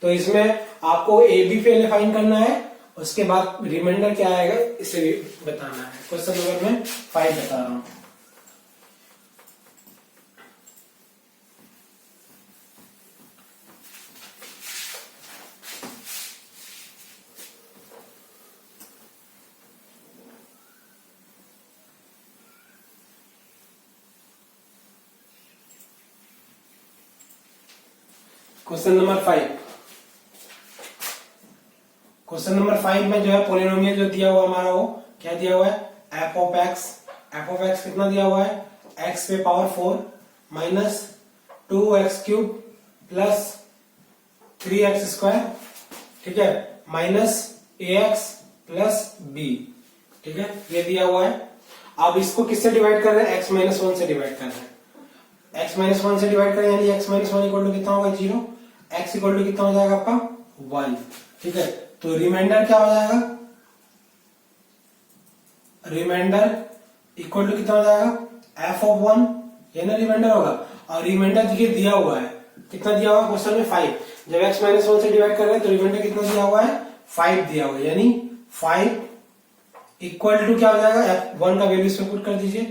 तो इसमें आपको a b पहले फाइंड करना है, उसके बाद रिमाइंडर क्या आएगा इसे भी बताना है। क्वेश्चन नंबर में 5 बता रहा हूं। क्वेश्चन नंबर 5, क्वेश्चन नंबर 5 में जो है पोलिनोमियल जो दिया हुआ हमारा वो क्या दिया हुआ है f of x कितना दिया हुआ है x⁴ minus 2x³ plus 3x², ठीक है, माइनस ax प्लस b। ठीक है, ये दिया हुआ है। अब इसको किससे डिवाइड कर रहे हैं x - 1 से डिवाइड कर रहे हैं। x - 1 से डिवाइड करें यानी x - 1 इक्वल टू कितना होगा 0, x इक्वल टू कितना हो जाएगा आपका 1। ठीक है, तो रिमाइंडर क्या हो जाएगा, रिमाइंडर इक्वल टू कितना हो जाएगा f of 1, ये ना रिमाइंडर होगा। और रिमाइंडर देखिए दिया हुआ है, कितना दिया हुआ है क्वेश्चन में 5। जब x - 1 से डिवाइड कर रहे हैं तो रिमाइंडर कितना दिया हुआ है 5 दिया हुआ है, यानी 5 इक्वल टू क्या हो जाएगा 1 का वैल्यू इसमें पुट कर दीजिए,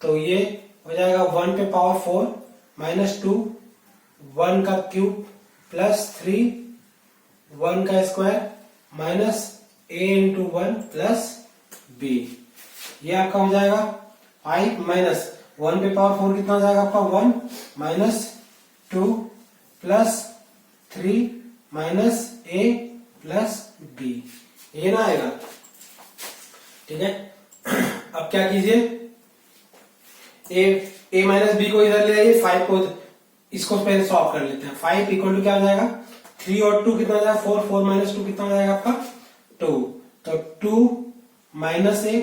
तो ये हो जाएगा 1 पे पावर 4 माइनस 2 1 का क्यूब प्लस 3 1 का square minus a into 1 plus b, ये आपका हो जाएगा 5 माइनस 1 पे पावर 4 कितना हो जाएगा आपका 1 minus 2 plus 3 minus a plus b, ये ना आएगा। ठीक है, अब क्या कीजिए, a माइनस बी को इधर ले आइए, 5 को इसको पहले सॉल्व कर लेते हैं। 5 इक्वल टू क्या हो जाएगा 3 और 2 कितना हो जाएगा 4, 4 माइनस 2 कितना हो जाएगा आपका 2, तो 2 माइनस ए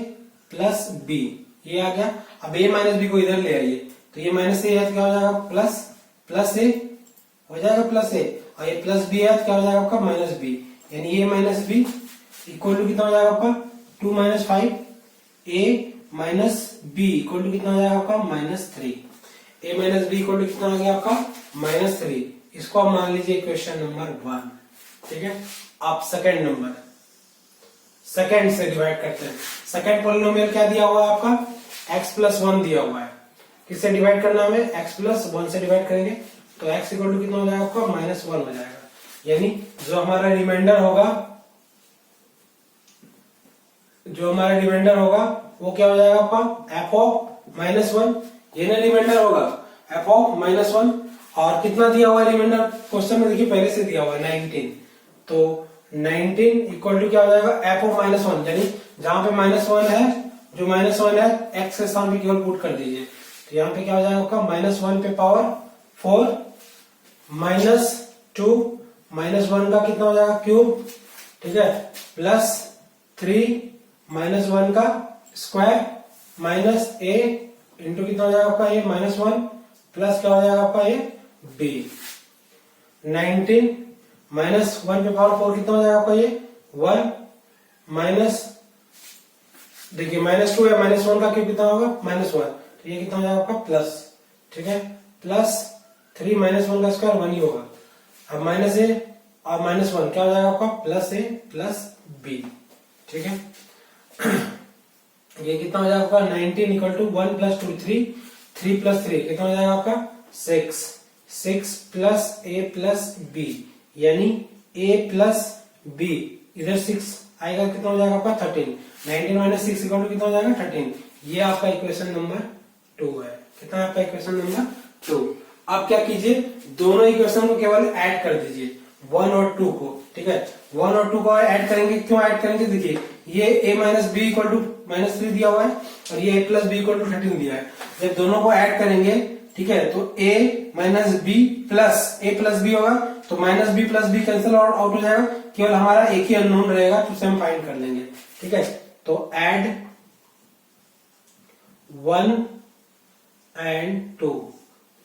प्लस बी, ये आ गया। अब a माइनस बी को इधर ले आइए, तो ये माइनस ए है क्या हो जाएगा प्लस प्लस ए हो जाएगा प्लस ए, और ये प्लस बी है क्या हो जाएगा आपका माइनस बी, यानी A minus B equal to कितना हो जाएगा आपका 2 minus 5, A minus B equal to कितना हो जाएगा आपका minus 3, A minus B equal to कितना आ गया आपका माइनस 3, इसको आप मान लीजिए क्वेश्चन नंबर 1। ठीक है, आप सेकंड नंबर सेकंड से डिवाइड करते हैं। सेकंड पॉलिनोमियल क्या दिया हुआ है आपका x प्लस 1 दिया हुआ है, किससे डिवाइड करना है हमें x प्लस 1 से डिवाइड करेंगे, तो x इक्वल टू कितना हो जाएगा आपका माइनस 1 हो जाएगा, यानी जो हमारा रिमाइंडर होगा वो क्या हो जाएगा आपका f ऑफ माइनस 1, ये ना रिमाइंडर होगा f ऑफ माइनस 1, और कितना दिया हुआ है रिमाइंडर क्वेश्चन में, देखिए पहले से दिया हुआ है 19, तो 19 इक्वल टू क्या हो जाएगा f ऑफ माइनस 1, यानी जहां पे माइनस 1 है, जो माइनस 1 है x के स्थान पे केवल पुट कर दीजिए, तो यहाँ पे क्या हो जाएगा आपका माइनस 1 पे पावर 4 माइनस 2 माइनस 1 का कितना हो जाएगा क्यूब, ठीक है, प्लस 3 माइनस 1 का स्क्वायर माइनस a इंटू कितना हो जाएगा आपका ये माइनस 1 प्लस क्या हो जाएगा आपका ये b, 19 माइनस 1 पे पावर 4 कितना हो जाएगा आपका ये 1 माइनस, देखिए माइनस 2 है, माइनस 1 का क्यूब कितना होगा माइनस 1, तो ये कितना हो जाएगा आपका प्लस, ठीक है, प्लस 3 माइनस 1 का स्क्वायर 1 ही होगा, अब माइनस ए और माइनस 1 क्या हो जाएगा आपका प्लस ए प्लस बी। ठीक है, ये कितना हो जाएगा आपका 19 इक्वल टू 1 प्लस 2 3, 3 प्लस 3 कितना हो जाएगा आपका 6, 6 प्लस ए प्लस बी, यानी a प्लस b, इधर 6 आएगा कितना हो जाएगा आपका 13, 19 माइनस 6 इक्वल टू कितना हो जाएगा 13, ये आपका इक्वेशन नंबर 2 है। कितना है आपका इक्वेशन नंबर 2। अब क्या कीजिए, दोनों इक्वेशन को केवल ऐड कर दीजिए 1 और 2 को। ठीक है, 1 और 2 को ऐड करेंगे, क्यों ऐड करेंगे, देखिए ये a minus B equal to minus 3 दिया हुआ है और ये a plus B equal to 13 दिया है, जब दोनों को ऐड करेंगे, ठीक है, तो a minus B plus a plus B होगा, तो minus B plus B cancel out हो जाएगा, केवल हमारा एक ही अननोन रहेगा, तो उसे हम फाइंड कर लेंगे। ठीक है, तो ऐड 1 एंड 2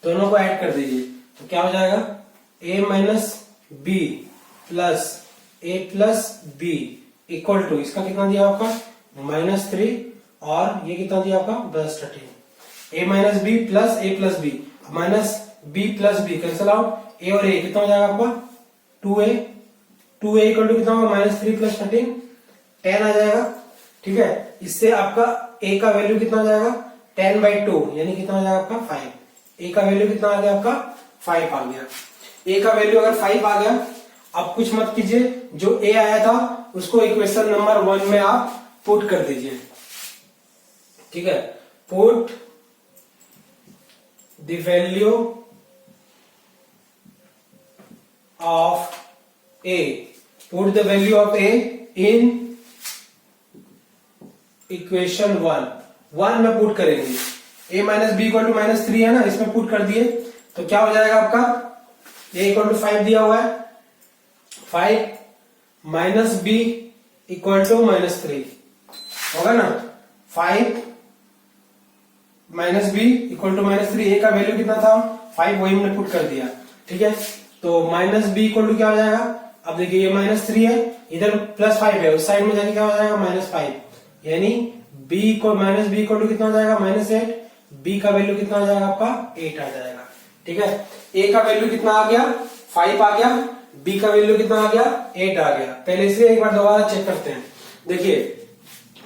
दोनों को ऐड कर दीजिए, तो क्या हो जाएगा a minus B plus a plus B equal to, इसका कितना दिया आपका माइनस 3 और ये कितना दिया आपका plus 13, a minus B plus a plus B, minus b plus B cancel out, a और a कितना हो जाएगा आपका 2a, 2a इक्वल टू कितना होगा माइनस 3 प्लस 13 10 आ जाएगा। ठीक है, इससे आपका a का वैल्यू कितना हो जाएगा 10/2, यानी कितना हो जाएगा आपका 5, a का वैल्यू कितना आ गया आपका 5 आ गया। a का वैल्यू अगर 5 आ गया, अब कुछ मत कीजिए, जो a आया था उसको इक्वेशन नंबर 1 में आप पुट कर दीजिए। ठीक है, put the value of a, put the value of a in equation 1 में पुट करेंगे, a minus B equal to minus 3 है ना, इसमें पुट कर दिए, तो क्या हो जाएगा आपका a इक्वल टू 5 दिया हुआ है, 5 minus B equal to minus 3 होगा ना, 5 minus B equal to minus 3, a का वैल्यू कितना था 5, वही हमने पुट कर दिया। ठीक है, तो माइनस बी इक्वल टू क्या हो जाएगा, अब देखिए ये माइनस 3 है, इधर प्लस 5 है, उस साइड में जाके क्या हो जाएगा माइनस 5, यानी b equal minus B equal to कितना हो जाएगा माइनस 8, b का वैल्यू कितना हो जाएगा आपका 8 आ जाएगा। ठीक है, a का वैल्यू कितना आ गया 5 आ गया, b का वैल्यू कितना आ गया 8 आ गया। पहले से एक बार दोबारा चेक करते हैं, देखिए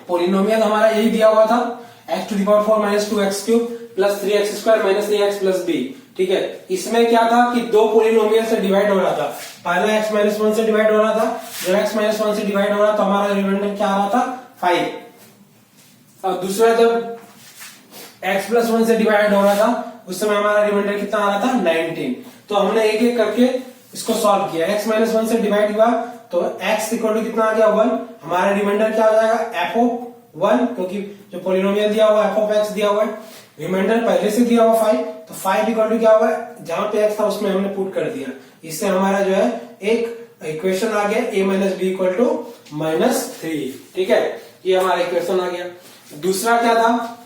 पोलिनोमियल हमारा यही दिया हुआ था x to the power 4 minus 2x cube plus 3x square minus 3x plus b, ठीक है। इसमें क्या था कि दो पोलिनोमियल से डिवाइड हो रहा था, पहला x माइनस 1 से डिवाइड हो रहा था, जब x माइनस 1 से डिवाइड हो रहा तो हमारा रिमाइंडर क्या आ रहा था 5, और दूसरा जब x प्लस 1 से डिवाइड हो रहा था उस समय हमारा रिमाइंडर कितना आ रहा था 19। तो हमने एक एक करके इसको सॉल्व किया, x माइनस 1 से डिवाइड हुआ तो x इक्वल टू कितना आ गया 1, हमारा रिमाइंडर क्या हो जाएगा f ऑफ 1, क्योंकि जो पोलिनोमियल दिया हुआ f ऑफ x दिया हुआ है, रिमाइंडर पहले से दिया हुआ 5, तो 5 इक्वल टू क्या हुआ, जहां पे x था उसमें हमने पुट कर दिया, इससे हमारा जो है एक इक्वेशन आ गया a minus B equal to -3, ठीक है, ये हमारा इक्वेशन आ गया। दूसरा क्या था,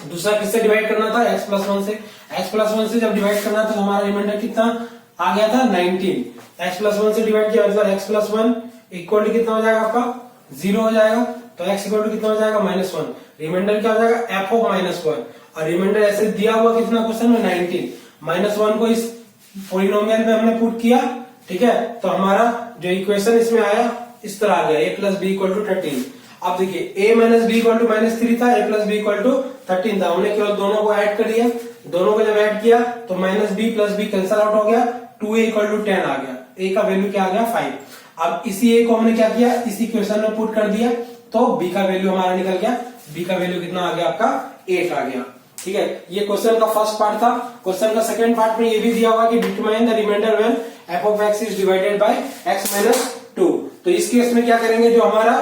दूसरा किससे डिवाइड करना था, x प्लस 1 से, x प्लस 1 से जब डिवाइड करना था तो हमारा रिमाइंडर कितना आ गया था 19, x प्लस 1 से डिवाइड किया मतलब x प्लस 1 इक्वल टू कितना हो जाएगा आपका 0 हो जाएगा, तो x इक्वल टू कितना हो जाएगा -1, रिमाइंडर क्या हो जाएगा f ऑफ -1, और रिमाइंडर ऐसे दिया हुआ कितना क्वेश्चन में 19, -1 को इस पोलिनोमियल में हमने पुट किया, ठीक है, तो हमारा जो इक्वेशन इसमें आया इस तरह आ गया a plus B equal to 13। अब देखिए a minus B equal to -3 था, a plus B equal to 13 था, हमने केवल दोनों को ऐड कर दिया, दोनों को जब ऐड किया तो minus B plus B cancel out हो गया, 2a इक्वल टू 10 आ गया, a का वैल्यू क्या आ गया 5। अब इसी a को हमने क्या किया, इसी क्वेश्चन में पुट कर दिया, तो b का वैल्यू हमारा निकल गया, b का वैल्यू कितना आ गया आपका 8 आ गया, ठीक है। ये क्वेश्चन का फर्स्ट पार्ट था। क्वेश्चन का सेकंड पार्ट में ये भी दिया हुआ कि determine the remainder when f of x is divided by x minus 2। तो इस केस में क्या करेंगे, जो हमारा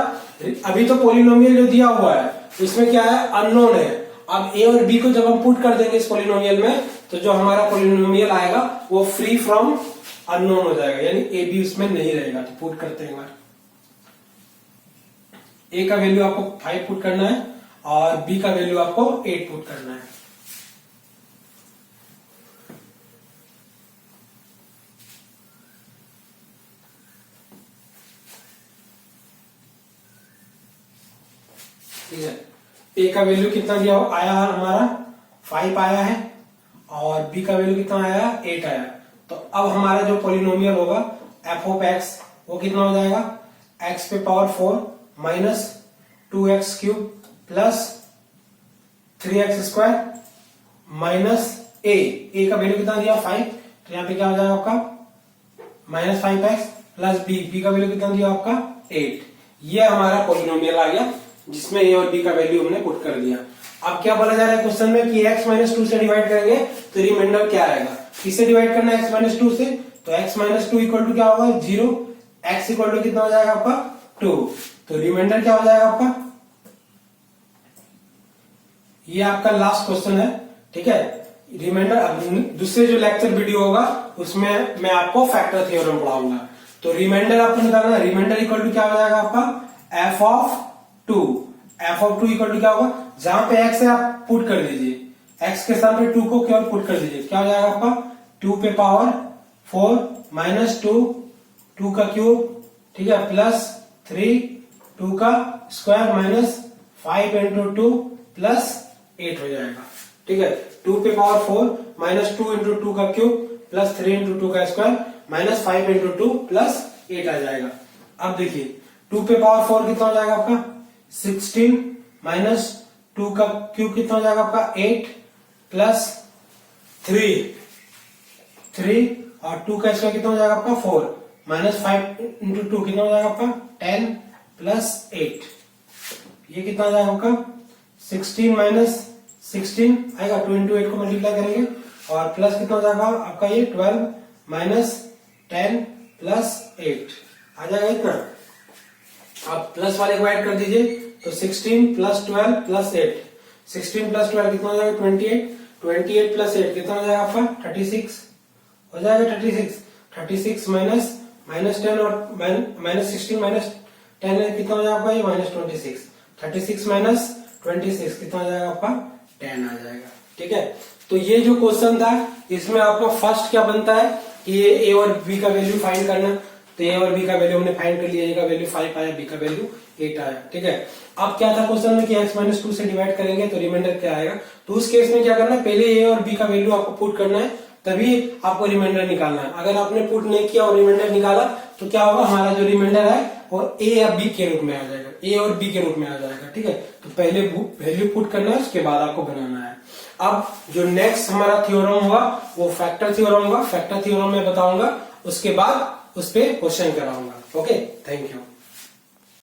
अभी तो पोलिनोमियल जो दिया हुआ है इसमें क्या है अननोन है, अब a और b को जब हम पुट कर देंगे इस पोलिनोमियल में तो जो हमारा पोलिनोमियल आएगा वो फ्री फ्रॉम अननोन हो जाएगा, यानी a b उसमें नहीं रहेगा। तो पुट करते हैं, a का वैल्यू आपको 5 पुट करना है और b का वैल्यू आपको 8 पुट करना है। ठीक है, a का वैल्यू कितना दिया आया हमारा 5 आया है और b का वैल्यू कितना आया 8 आया। तो अब हमारा जो पोलिनोमियल होगा f ऑफ x वो कितना हो जाएगा x पे power 4 minus 2x cube plus 3x square minus a का वैल्यू कितना दिया 5, तो यहाँ पे क्या हो जाएगा आपका -5x प्लस b का वैल्यू कितना दिया आपका 8। ये हमारा पोलिनोमियल आ गया जिसमें a और b का वैल्यू हमने पुट कर दिया। अब क्या बोला जा रहा है क्वेश्चन में कि x माइनस 2 से डिवाइड करेंगे तो रिमाइंडर क्या आएगा, किससे डिवाइड करना है x माइनस 2 से, तो x माइनस 2 इक्वल टू क्या होगा 0, x इक्वल टू कितना हो जाएगा आपका 2, तो रिमाइंडर क्या हो जाएगा आपका, ये आपका लास्ट क्वेश्चन है, ठीक है। रिमाइंडर अब दूसरे जो लेक्चर वीडियो होगा उसमें मैं आपको फैक्टर थ्योरम पढ़ाऊंगा। तो रिमाइंडर आपको निकालना है, रिमाइंडर इक्वल टू क्या हो जाएगा आपका f of 2, f of 2 equal to क्या होगा, जहां पे x है आप पुट कर दीजिए, x के साथ में 2 को केवल पुट कर दीजिए, क्या हो जाएगा आपका 2 पे पावर 4 माइनस 2, 2 का क्यूब, ठीक है, प्लस 3, 2 का स्क्वायर माइनस 5 इंटू 2 प्लस 8 हो जाएगा, ठीक है। 2 पे पावर 4 माइनस 2 इंटू 2 का क्यूब प्लस 3 इंटू 2 का स्क्वायर माइनस 5 इंटू 2 प्लस 8 आ जाएगा। अब देखिए 2 पे पावर 4 कितना हो जाएगा आपका 16 माइनस 2 का क्यूब कितना हो जाएगा आपका 8 प्लस 3 और 2 का स्क्वायर कितना हो जाएगा आपका 4 माइनस 5 इंटू 2 कितना हो जाएगा आपका 10 प्लस 8, ये कितना हो जाएगा आपका 16 माइनस 16 आएगा, 2 इंटू 8 को मल्टीप्लाई करेंगे और प्लस कितना हो जाएगा आपका ये 12 माइनस 10 प्लस 8 आ जाएगा इतना। आप प्लस वाले को ऐड कर दीजिए तो 16 प्लस 12 प्लस 8, 16 प्लस 12 कितना हो जाएगा 28, 28 प्लस 8 कितना हो जाएगा आपका 36 हो जाएगा, 36 माइनस 10 और माइनस 16 माइनस 10 कितना हो जाएगा आपका ये -26, 36 माइनस 26 कितना हो जाएगा आपका 10 आ जाएगा, ठीक है। तो ये जो क्वेश्चन था इसमें आपका फर्स्ट क्या बनता है कि ये a और b का वैल्यू फाइंड करना, तो a और b का वैल्यू हमने फाइंड कर लिया, a का वैल्यू 5 आया, b का वैल्यू 8 आया, ठीक है। अब क्या था क्वेश्चन में कि x माइनस 2 से डिवाइड करेंगे तो रिमाइंडर क्या आएगा, तो उस केस में क्या करना है पहले a और b का वैल्यू आपको पुट करना है तभी आपको रिमाइंडर निकालना है। अगर आपने पुट नहीं किया और रिमाइंडर निकाला तो क्या होगा, हमारा जो रिमाइंडर है और a या b के रूप में आ जाएगा, a और b के रूप में आ जाएगा, ठीक है। तो पहले वैल्यू पुट करना है उसके बाद आपको बनाना है। अब जो नेक्स्ट हमारा थ्योरम हुआ वो फैक्टर थ्योरम हुआ। फैक्टर थ्योरम में बताऊंगा, उसके बाद उस पर क्वेश्चन कराऊंगा। Okay, thank you.